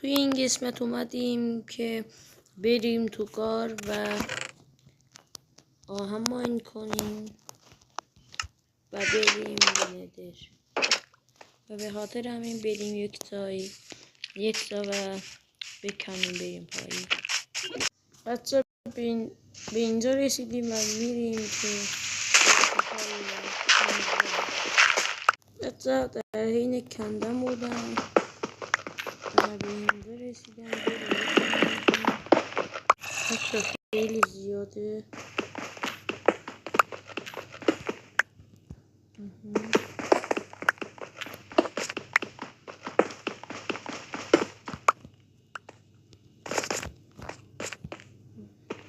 توی این قسمت اومدیم که بریم تو کار و آهن ماین کنیم و بریم ندر و به خاطر همین بریم یک تا و بکنیم بریم پایین. بچه به اینجا رسیدیم و میریم که بچه در حین کندن بودم و به اینجا رسیدم. بچه خیلی زیاده.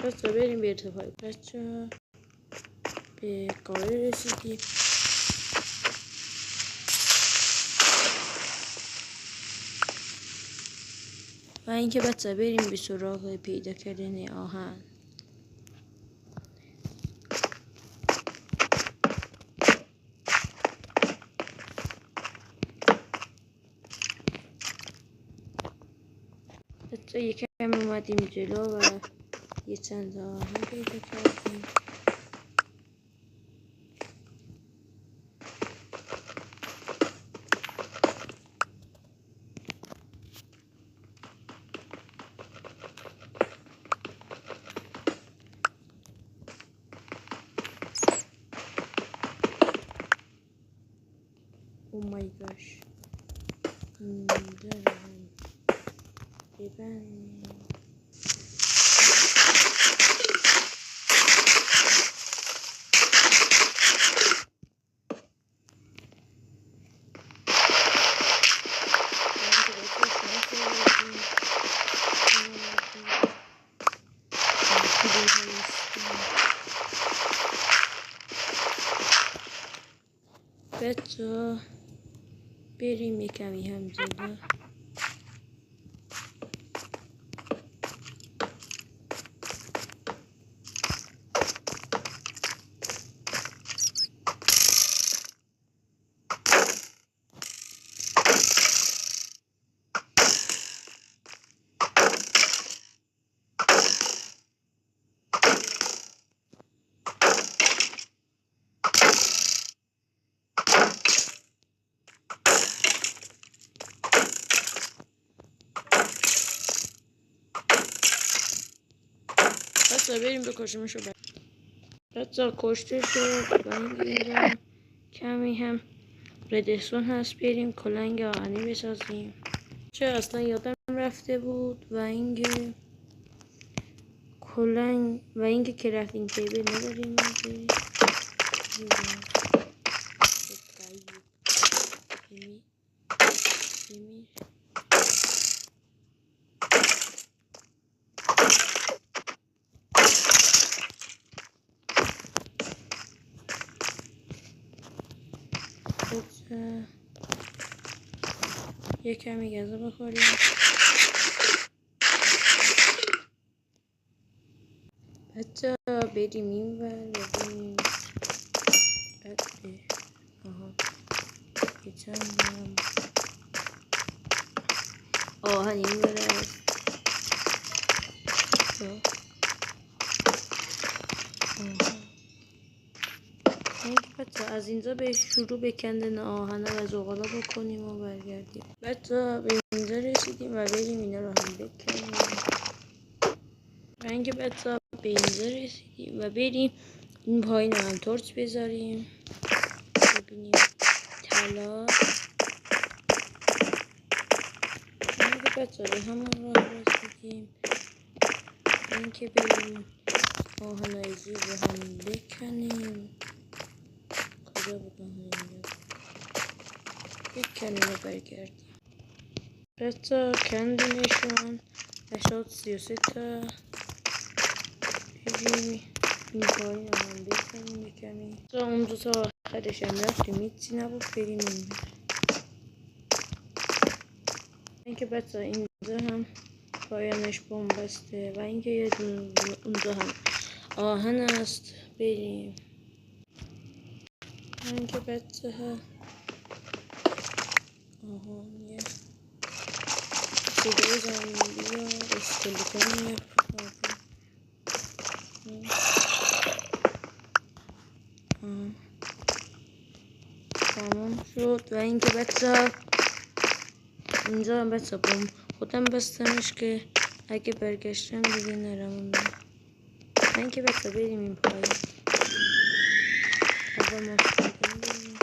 بچه بریم به ارتفاعی. بچه به قاره رسیدیم و اینکه بچه بریم به سراغ پیدا کردن آهن. بچه یکم اومدیم جلو و یه چند آهن پیدا کردیم. Oh my gosh. بچه بریم یک کمی هم جلو. بچه بریم بکشیمشو. بچه کشته شد و اینجا کمی هم ردستون هست. بریم کلنگ آهنی بسازیم. چه اصلا یادم رفته بود و اینکه کلنگ و اینکه کرافتینگ تیبل نداریم. یک کمی غذا بخوریم. بچه بریم این ور و بریم. یه چند هم آهن این ور است. بچه از اینجا به شروع به کندن آهن و زغالا بکنیم و برگردیم. بچه به اینجا رسیدیم و بریم اینا رو هم بکنیم و اینکه بچه به اینجا رسیدیم و بریم این پایین هم تورچ بذاریم. ببینیم طلا. اینکه بچه به همون راه رسیدیم. اینکه بریم آهنای زیر رو هم بکنیم. کجا بودم اینجا؟ بکنیم و برگردیم. بچه کندیمشون و شد 33 تا. بریم این پایین هم بکنیم بکنیم. اون دو تا آخرش هم رفتیم هیچی نبود. بریم اینجا. اینکه بچه اینجا هم پایانش بنبسته و اینکه یه اونجا هم آهن است. بریم اینکه بچه ها آهانیه صدای زنبی یا اسکلتون میاد. تمام شد. و اینکه بچه اینجا هم بچه بوم خودم بستمش که اگه برگشتم دیگه نرم. و اینکه بچه بریم این پایین. اول ما بریم.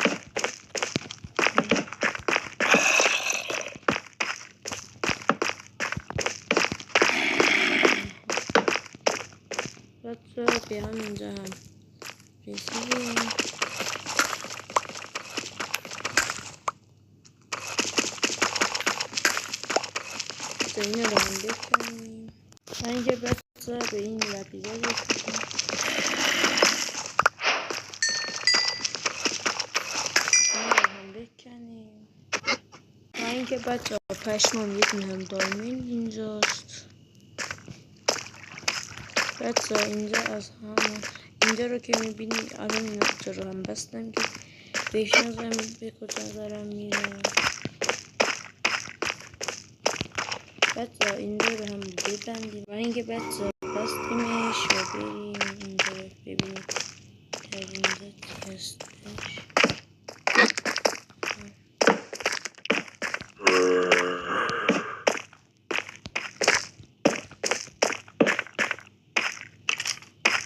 بچه به هم اینجا هم رسیدیم. اینو رو هم بکنیم. و اینکه بچه به این لبیزا رسیدیم. اینو رو هم بکنیم. و اینکه بچه پشمام یه دونه هم دایمند اینجاست. بچه اینجا از همه اینجا رو که میبینید الان این نقطه رو هم بستم که بشنازم به کجا دارم میرم. بچه اینجا رو هم ببندیم و اینکه بچه بستیمش و بریم اینجا رو ببینید در اینجا چی هستش.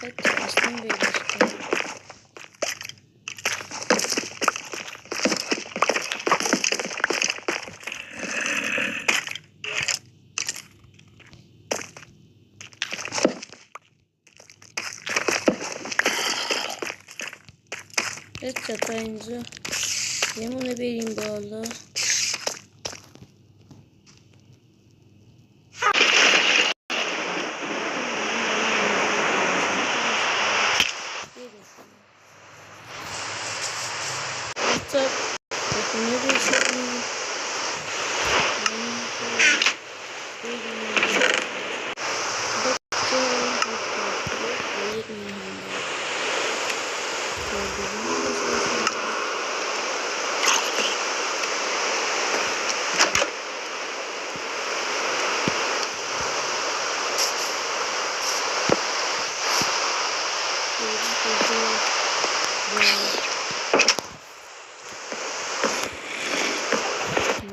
بچه اصلا بیرش کنیم. بچه تا اینجا یمونه بریم بالا. بچه به خونه رسیدیم.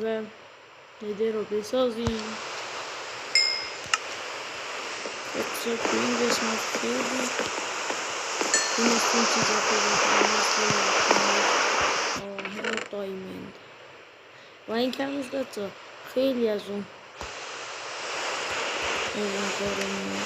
و نده رو بسازیم. بچه تو این قسمت خیلی تونستیم چیزا پیدا کنیم مثل آهن و دایمند. و این کمش بچه خیلی از اون کارمون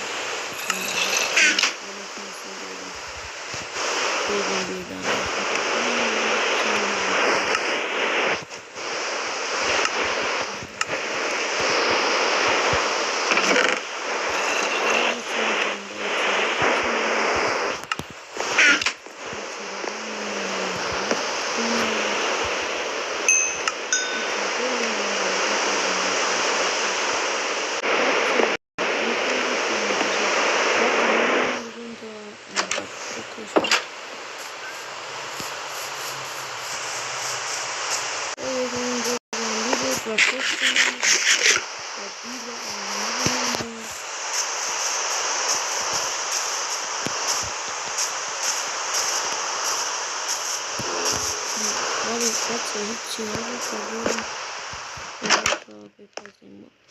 بچه هیچی نبود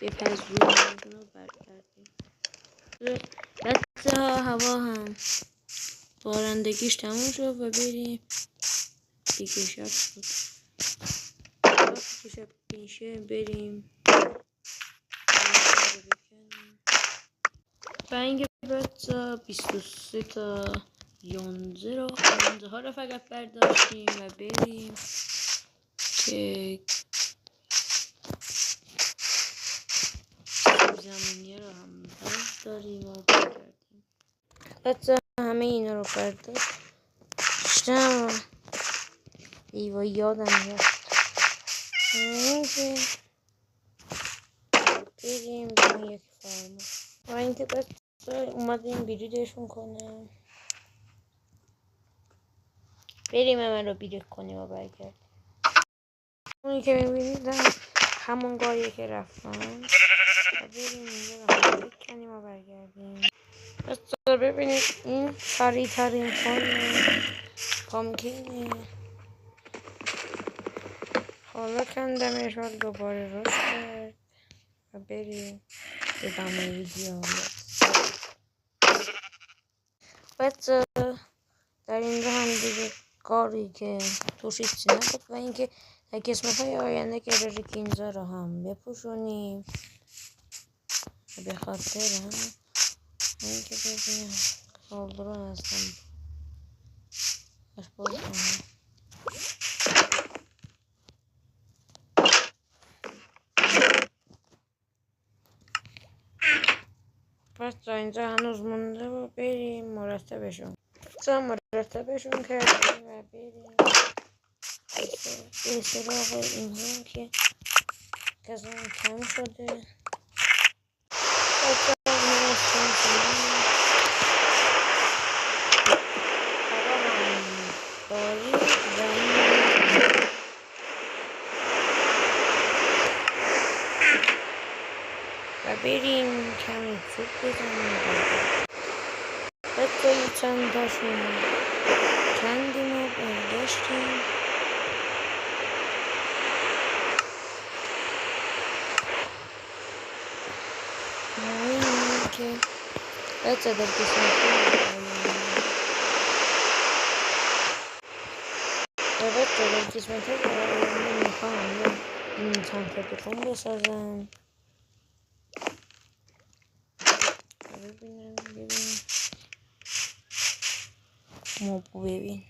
بپذیریم رو برگردیم. بچه ها هوا هم بارندگیش تموم شد و بریم دیگه. شب شد. وقتی شب میشه بریم و اینکه بچه 23 تا یونزه ها رو فقط برداشتیم و بریم که زمینی رو هم برداریم و بگردیم. بچه همه اینا رو برداشتم. ایوا یادم رفت اینکه بریم بریم یک فارم و اینکه بچه اومدیم بریدشون کنم. بریم همه رو بیرید کنیم و برگردیم. اونی که میبینید همون گاهیه که رفتم. بریم اینجا رو هم بکنیم و برگردیم. بچه‌ها ببینید این سریع ترین پامکینه. حالا کندمش و دوباره رشد کرد و بریم ادامه ویدیو. بچه در اینجا هم دیگه کاری که توش هیچی نبود و اینکه در قسمت‌های آینده قراره که اینجا رو هم بپوشونیم به خاطر هم اینکه ببینم کالدرون هستم باز کنم. پس اینجا هنوز مونده و بریم مرتبشون کردیم و بریم به سراغ این هم که گازم کم شده. و بریم کمی چوب بزنیم بطایی چند تاشون کندیم و برگشتیم. مهمه که بچه در قسمت های میخوام این چند تا بکن بسازم. ببین موبو ببین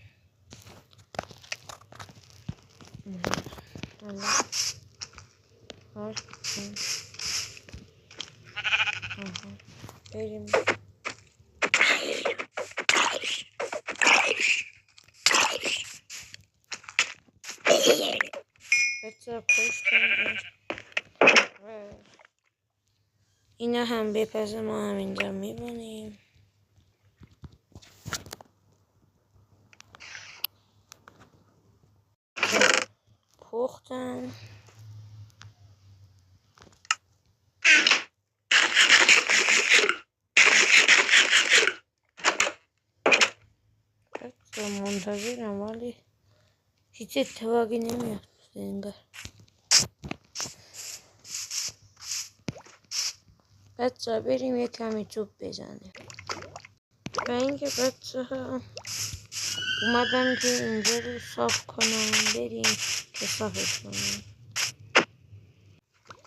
بریم بچه پشتم اینا هم بپزه ما هم اینجا میبونیم. پختن منتظرم ولی هیچ اتفاقی نمیاد انگار. بچه بریم یک کمی چوب بزنیم و اینکه بچه ها اومدم که اینجا رو صاف کنم. بریم که صافش کنیم.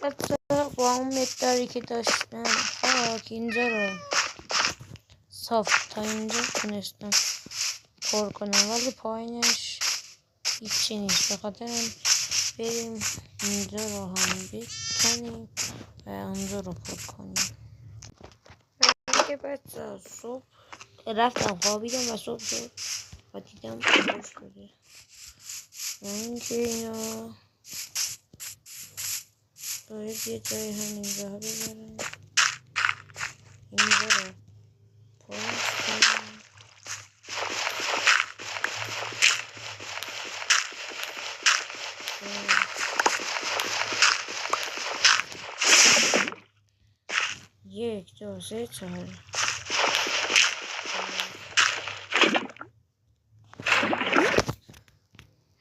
بچه ها با اون مقداری که داشتم خاک اینجا رو صاف تا اینجا تونستم پر کنم ولی پایینش هیچی نیست. به خاطرم بریم اینجا رو هم بکنیم و اونجا رو پر کنیم. اینکه بچه صبح رفتم خوابیدم و صبح شد و دیدم پر شده. اینکه اینا باید یه جای همینجا بذارم. اینجا رو پر کنیم. یک دو سه چهار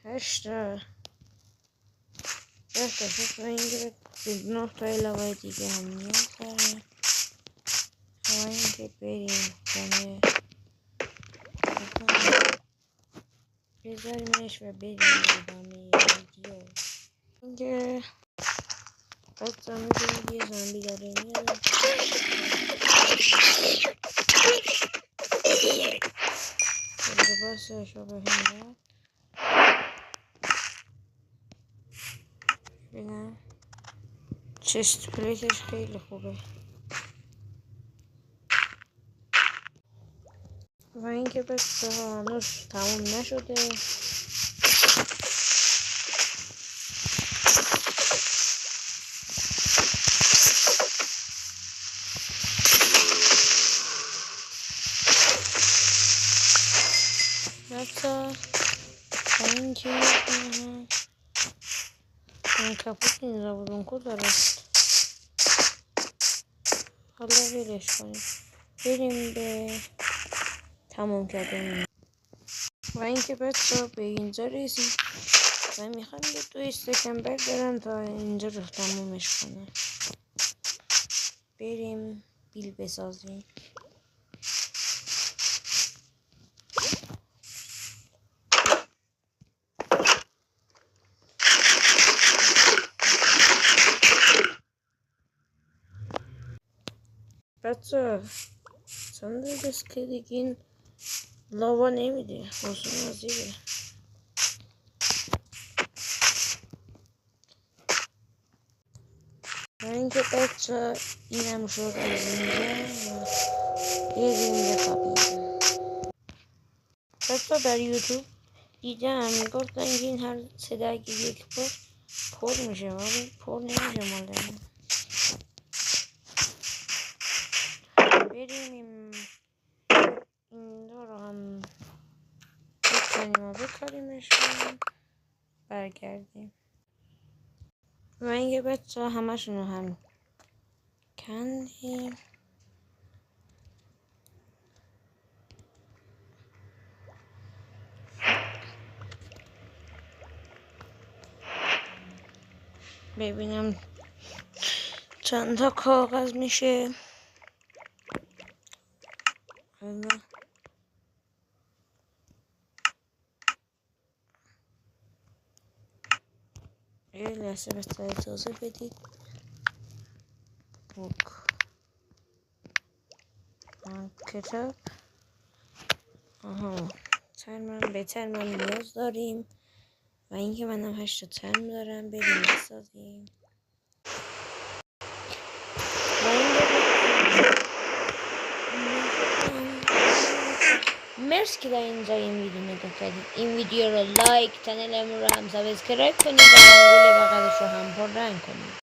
8 شد و اینکه 9 تا علاوه دیگه هم نیاز داره و اینکه بریم کنه بذاریمش و بریم ادامه ویدیو. اینکه بچه ها میدونید یه زنبی داره میاد لباسش رو به هم داد. ببینم چست پلیتش خیلی خوبه و اینکه بچه ها هنوز تموم نشده. بچه و اینکه من کپوت اینجا بود اون کجا رفت. حالا ولش کنیم، بریم به تموم کردن. و اینکه بچه به اینجا رسید و میخوام یه 2 استکم بردارم تا اینجا رو تمومش کنم. بریم بیل بسازیم. بچه چند بس که دیگه این لاوا نمیده، حسن نزیده. و اینکه بچه اینم شد از اینجا و بریم بخوابیم. بچه در یوتیوب دیدم میگفتن که این هر 3 دقیقه یک بار پر میشه، ولی پر نمیشه مالدنی. بریم این رو هم بکنیم و بکاریمش و برگردیم. و اینکه بچه همشون رو هم کندیم. ببینم چند تا کاغذ میشه. یه لحظه بهتر اجازه بدید. کتاب به ترم نیاز داریم و اینکه منم 8 ترم دارم. بریم بسازیم. و مرسی که در اینجا این ویدیو نگاه کردید. این ویدیو رو لایک، چنلمون رو هم سابسکرایب کنید و رنگوله بغلش رو هم پر رنگ کنید.